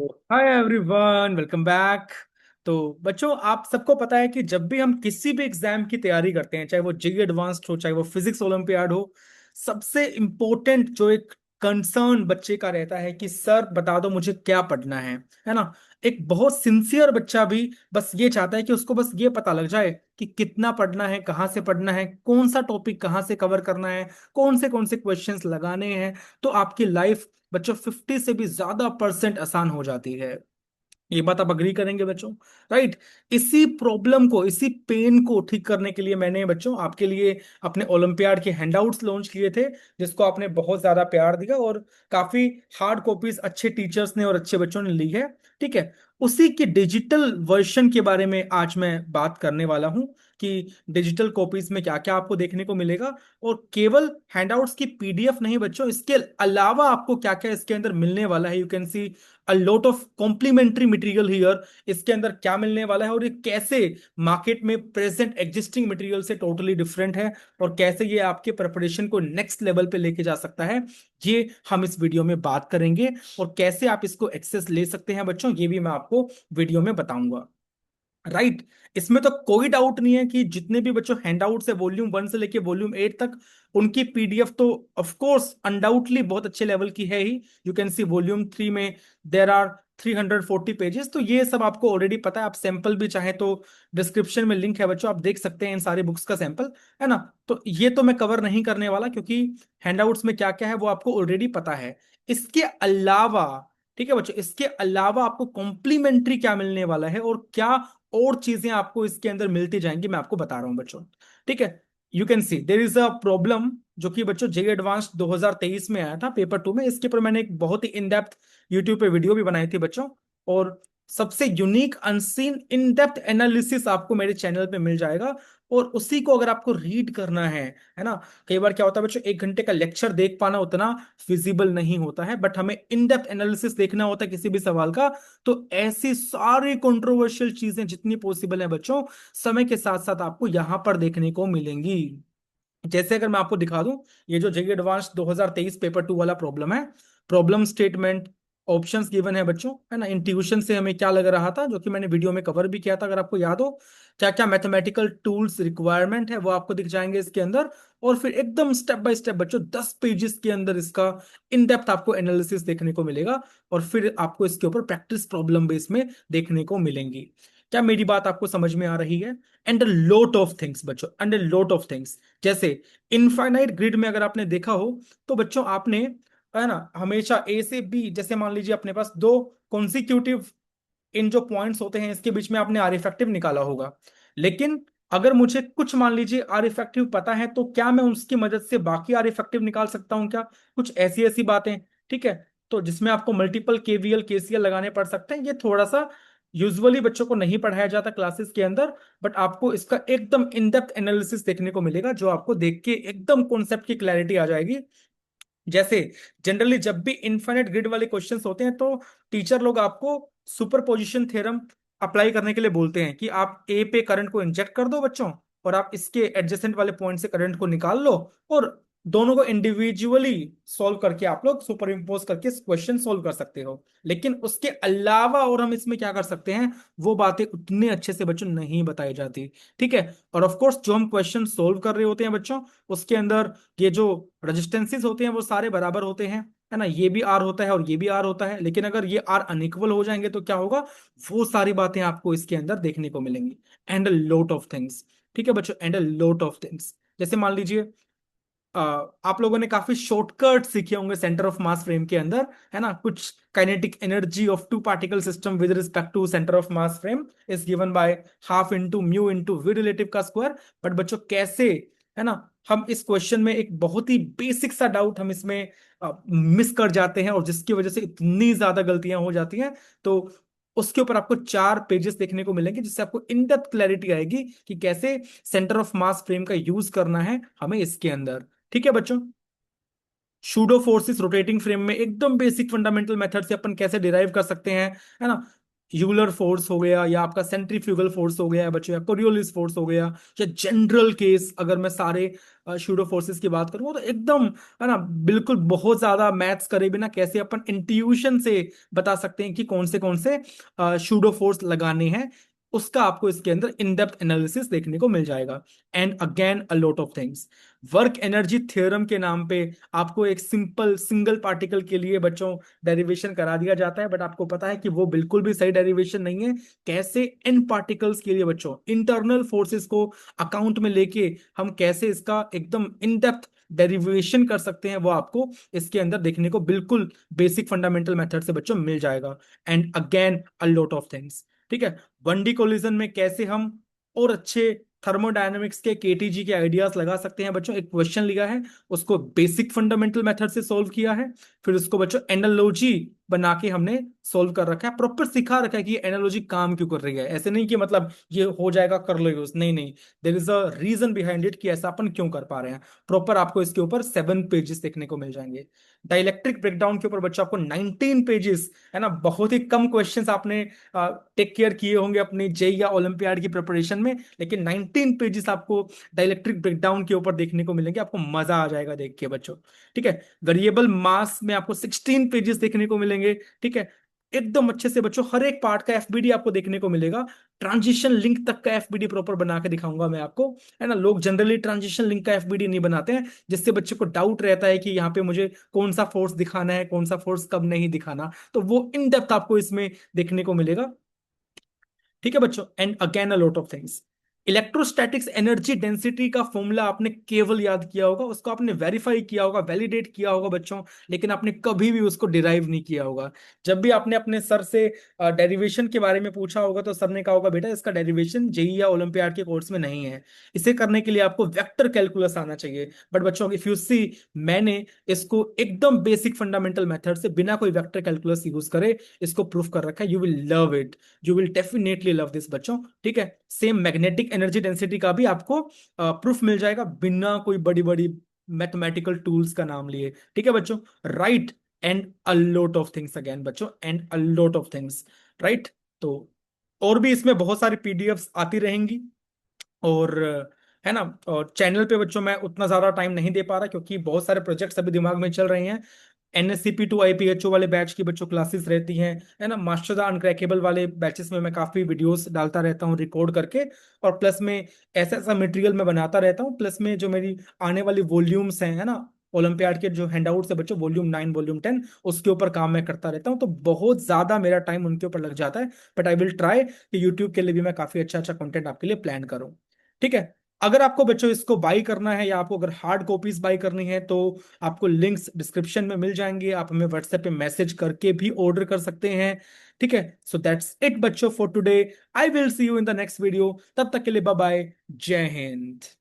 Hi everyone, welcome back. तो बच्चों, आप सबको पता है कि जब भी हम किसी भी एग्जाम की तैयारी करते हैं, चाहे वो जेईई एडवांस्ड हो, चाहे वो फिजिक्स ओलंपियाड हो, सबसे इम्पोर्टेंट जो एक कंसर्न बच्चे का रहता है कि सर बता दो मुझे क्या पढ़ना है ना। एक बहुत सिंसियर बच्चा भी बस ये चाहता है कि उसको बस ये पता लग जाए कि कितना पढ़ना है, कहाँ से पढ़ना है, कौन सा टॉपिक कहाँ से कवर करना है, कौन से क्वेश्चंस लगाने हैं। तो आपकी लाइफ बच्चों 50 से भी ज्यादा परसेंट आसान हो जाती है। ये बात आप अग्री करेंगे बच्चों? राइट। इसी प्रॉब्लम को, इसी पेन को ठीक करने के लिए मैंने बच्चों आपके लिए अपने ओलंपियाड के हैंडआउट्स लॉन्च किए थे, जिसको आपने बहुत ज्यादा प्यार दिया और काफी हार्ड कॉपीज अच्छे टीचर्स ने और अच्छे बच्चों ने ली है। ठीक है। उसी के डिजिटल वर्जन के बारे में आज मैं बात करने वाला हूं कि डिजिटल कॉपीज में क्या क्या आपको देखने को मिलेगा। और केवल हैंडआउट्स की पीडीएफ नहीं बच्चों, इसके अलावा आपको क्या क्या इसके अंदर मिलने वाला है। You can see a lot of complimentary material here. इसके अंदर क्या मिलने वाला है और ये कैसे मार्केट में प्रेजेंट एग्जिस्टिंग मटेरियल से टोटली डिफरेंट है, और कैसे ये आपके प्रिपरेशन को नेक्स्ट लेवल पे लेके जा सकता है, ये हम इस वीडियो में बात करेंगे। और कैसे आप इसको एक्सेस ले सकते हैं बच्चों, ये भी मैं आपको वीडियो में बताऊंगा। राइट। इसमें तो कोई डाउट नहीं है कि जितने भी बच्चों हैंडआउट्स है वॉल्यूम 1 से लेके वॉल्यूम 8 तक, उनकी पीडीएफ तो ऑफ कोर्स अनडाउटली बहुत अच्छे लेवल की है ही। यू कैन सी वॉल्यूम 3 में देर आर 340 पेजेस। तो ये सब आपको ऑलरेडी पता है। आप सैंपल भी चाहे तो डिस्क्रिप्शन में लिंक है बच्चों, आप देख सकते हैं इन सारी बुक्स का सैंपल, है ना। तो ये तो मैं कवर नहीं करने वाला, क्योंकि हैंडआउट्स में क्या क्या है वो आपको ऑलरेडी पता है। इसके अलावा, ठीक है बच्चों, इसके अलावा आपको कॉम्प्लीमेंट्री क्या मिलने वाला है और क्या और चीजें आपको इसके अंदर मिलती जाएंगी, मैं आपको बता रहा हूं बच्चों। ठीक है। You can C there is a problem जो कि बच्चों जेईई एडवांस 2023 में आया था पेपर 2 में। इसके ऊपर मैंने एक बहुत ही इन डेप्थ यूट्यूब पे वीडियो भी बनाई थी बच्चों। और सबसे unique unseen in depth analysis आपको मेरे चैनल पे मिल जाएगा। और उसी को अगर आपको रीड करना है ना। कई बार क्या होता है बच्चों, 1 घंटे का लेक्चर देख पाना उतना फिजिबल नहीं होता है, बट हमें इन डेप्थ एनालिसिस देखना होता है किसी भी सवाल का। तो ऐसी सारी कंट्रोवर्शियल चीजें जितनी पॉसिबल है बच्चों, समय के साथ साथ आपको यहां पर देखने को मिलेंगी। जैसे अगर मैं आपको दिखा दूं, ये जो जेईई एडवांस 2023 पेपर 2 वाला प्रॉब्लम है, प्रॉब्लम स्टेटमेंट, ऑप्शंस गिवन है बच्चों, है ना। इंट्यूशन से हमें क्या लग रहा था, जो कि मैंने वीडियो में कवर भी किया था, अगर आपको याद हो। क्या क्या मैथमेटिकल टूल्स रिक्वायरमेंट है वो आपको दिख जाएंगे इसके अंदर। और फिर एकदम स्टेप बाय स्टेप बच्चों 10 पेजेस के अंदर इसका इन डेप्थ आपको एनालिसिस देखने को मिलेगा। और फिर आपको इसके ऊपर प्रैक्टिस प्रॉब्लम बेस में देखने को मिलेंगी। क्या मेरी बात आपको समझ में आ रही है? And a lot of things बच्चों, and a lot of things. जैसे इनफाइनाइट ग्रिड में अगर आपने देखा हो, तो बच्चों आपने, है ना, हमेशा ए से बी, जैसे मान लीजिए अपने पास दो कॉन्सिक्यूटिव इन जो पॉइंट्स होते हैं इसके बीच में आपने आर इफेक्टिव निकाला होगा। लेकिन अगर मुझे कुछ मान लीजिए आर इफेक्टिव पता है, तो क्या मैं उसकी मदद से बाकी आर इफेक्टिव निकाल सकता हूं क्या? कुछ ऐसी ऐसी बातें। ठीक है। तो जिसमें आपको मल्टीपल केवीएल केसीएल लगाने पड़ सकते हैं, ये थोड़ा सा यूजुअली बच्चों को नहीं पढ़ाया जाता क्लासेस के अंदर। बट आपको इसका एकदम इन डेप्थ एनालिसिस देखने को मिलेगा, जो आपको देख के एकदम कॉन्सेप्ट की क्लैरिटी आ जाएगी। जैसे जनरली जब भी इनफाइनाइट ग्रिड वाले क्वेश्चंस होते हैं, तो टीचर लोग आपको सुपरपोजिशन थ्योरम अप्लाई करने के लिए बोलते हैं कि आप ए पे करंट को इंजेक्ट कर दो बच्चों, और आप इसके एडजेसेंट वाले पॉइंट से करंट को निकाल लो, और दोनों को इंडिविजुअली सॉल्व करके आप लोग सुपर इम्पोज करके क्वेश्चन सॉल्व कर सकते हो। लेकिन उसके अलावा और हम इसमें क्या कर सकते हैं, वो बातें उतने अच्छे से बच्चों नहीं बताई जाती। ठीक है। और ऑफ कोर्स जो हम क्वेश्चन सोल्व कर रहे होते हैं बच्चों, उसके अंदर ये जो रजिस्टेंसेस होते हैं वो सारे बराबर होते हैं, है ना। ये भी आर होता है और ये भी आर होता है। लेकिन अगर ये आर अनइक्वल हो जाएंगे तो क्या होगा, वो सारी बातें आपको इसके अंदर देखने को मिलेंगी। And a lot of things. ठीक है बच्चों, and a lot of things. जैसे मान लीजिए, आप लोगों ने काफी शॉर्टकट सीखे होंगे सेंटर ऑफ मास फ्रेम के अंदर, है ना। कुछ kinetic energy of two particle system with respect to centre of mass frame is given by half into mu into V relative का स्क्वायर। बट बच्चों कैसे, है ना, हम इस क्वेश्चन में एक बहुत ही बेसिक सा डाउट हम इसमें मिस कर जाते हैं, और जिसकी वजह से इतनी ज्यादा गलतियां हो जाती हैं। तो उसके ऊपर आपको 4 पेजेस देखने को मिलेंगे, जिससे आपको इन डेप्थ क्लैरिटी आएगी कि कैसे सेंटर ऑफ मास फ्रेम का यूज करना है हमें इसके अंदर। ठीक है बच्चों। शूडो फोर्सेस रोटेटिंग फ्रेम में एकदम बेसिक फंडामेंटल मेथड से अपन कैसे डिराइव कर सकते हैं, है ना। यूलर फोर्स हो गया, या आपका सेंट्रीफ्यूगल फोर्स हो गया बच्चों, या कोरियोलिस फोर्स हो गया, या जनरल केस अगर मैं सारे शूडो फोर्सेस की बात करूँ तो एकदम, है ना, बिल्कुल बहुत ज्यादा मैथ्स करे बिना कैसे अपन इंट्यूशन से बता सकते हैं कि कौन से शूडो फोर्स लगाने हैं, उसका आपको इसके अंदर इन डेप्थ एनालिसिस देखने को मिल जाएगा। And again a lot of things. Work energy theorem के नाम पे आपको एक सिंपल सिंगल पार्टिकल के लिए बच्चों डेरिवेशन करा दिया जाता है, बट आपको पता है कि वो बिल्कुल भी सही डेरिवेशन नहीं है। कैसे इन पार्टिकल्स के लिए बच्चों इंटरनल फोर्सेस को अकाउंट में लेके हम कैसे इसका एकदम इन डेप्थ डेरिवेशन कर सकते हैं, वो आपको इसके अंदर देखने को बिल्कुल बेसिक फंडामेंटल मेथड से बच्चों मिल जाएगा। And again a lot of things. ठीक है, 1D कोलिजन में कैसे हम और अच्छे थर्मोडायनेमिक्स के केटीजी के आइडियाज लगा सकते हैं बच्चों, एक क्वेश्चन लिया है, उसको बेसिक फंडामेंटल मेथड से सॉल्व किया है, फिर उसको बच्चों एनालॉजी बना के हमने सॉल्व कर रखा है, प्रॉपर सिखा रखा है कि ये एनालॉजी काम क्यों कर रही है। ऐसे नहीं कि मतलब ये हो जाएगा कर लो यूज, नहीं नहीं, there is a reason behind it कि ऐसा अपन क्यों कर पा रहे हैं। प्रॉपर आपको इसके ऊपर 7 पेजेस देखने को मिल जाएंगे। डाइलेक्ट्रिक ब्रेकडाउन के ऊपर बच्चों आपको 19 पेजेस, है ना, बहुत ही कम क्वेश्चंस आपने टेक केयर किए होंगे अपनी जेई या ओलंपियाड की प्रिपरेशन में, लेकिन 19 पेजेस आपको डाइलेक्ट्रिक ब्रेकडाउन के ऊपर देखने को मिलेंगे, आपको मजा आ जाएगा देख के बच्चों। ठीक है, वेरिएबल मास में आपको 16 पेजेस देखने को मिलेंगे। ठीक है, एकदम अच्छे से बच्चों हर एक पार्ट का एफबीडी आपको देखने को मिलेगा, ट्रांजिशन लिंक तक का एफबीडी प्रॉपर बना के दिखाऊंगा मैं आपको, है ना। लोग जनरली ट्रांजिशन लिंक का एफबीडी नहीं बनाते हैं, जिससे बच्चे को डाउट रहता है कि यहाँ पे मुझे कौन सा फोर्स दिखाना है, कौन सा फोर्स कब नहीं दिखाना, तो वो इन डेप्थ आपको इसमें देखने को मिलेगा। ठीक है बच्चों, and again a lot of things. Electrostatics energy density का फॉर्मूला आपने केवल याद किया होगा, उसको आपने वेरीफाई किया होगा, वैलिडेट किया होगा बच्चों, लेकिन आपने कभी भी उसको डिराइव नहीं किया होगा। जब भी आपने अपने सर से डेरिवेशन के बारे में पूछा होगा तो सर ने कहा होगा बेटा इसका डेरिवेशन जेई या ओलंपियाड के कोर्स में नहीं है, इसे करने के लिए आपको वेक्टर कैलकुलस आना चाहिए। बट बच्चों इफ यू सी, मैंने इसको एकदम बेसिक फंडामेंटल मेथड से बिना कोई वेक्टर कैलकुलस यूज करे इसको प्रूफ कर रखा है। You will love it, you will definitely love this बच्चों। ठीक है, सेम मैग्नेटिक एनर्जी डेंसिटी का भी आपको प्रूफ मिल जाएगा बिना कोई बड़ी बड़ी मैथमेटिकल टूल्स का नाम लिए। ठीक है बच्चों, right. And a lot of things again बच्चों, and a lot of things, right. तो और भी इसमें बहुत सारी पीडीएफ्स आती रहेंगी, और है ना, और चैनल पे बच्चों मैं उतना ज्यादा टाइम नहीं दे पा रहा क्योंकि बहुत सारे प्रोजेक्ट्स अभी दिमाग में चल रहे हैं। एनएससीपी टू आईपीएचओ वाले बैच की बच्चों क्लासेस रहती हैं, है ना, मास्टर द अनक्रैकेबल वाले बैचेस में मैं काफी वीडियोस डालता रहता हूँ रिकॉर्ड करके, और प्लस में ऐसा ऐसा मटेरियल मैं बनाता रहता हूँ, प्लस में जो मेरी आने वाली वॉल्यूम्स हैं, है ना, ओलंपियाड के जो हैंडआउट्स है बच्चों, वॉल्यूम 9 वॉल्यूम 10, उसके ऊपर काम मैं करता रहता हूँ, तो बहुत ज्यादा मेरा टाइम उनके ऊपर लग जाता है। बट आई विल ट्राई कि यूट्यूब के लिए भी मैं काफी अच्छा अच्छा कंटेंट आपके लिए प्लान करूँ। ठीक है, अगर आपको बच्चों इसको बाई करना है या आपको अगर हार्ड कॉपीज बाई करनी है तो आपको लिंक्स डिस्क्रिप्शन में मिल जाएंगे, आप हमें व्हाट्सएप पे मैसेज करके भी ऑर्डर कर सकते हैं। ठीक है, सो दैट्स इट बच्चों for today. I will see you in the next video, तब तक के लिए बाय बाय, जय हिंद।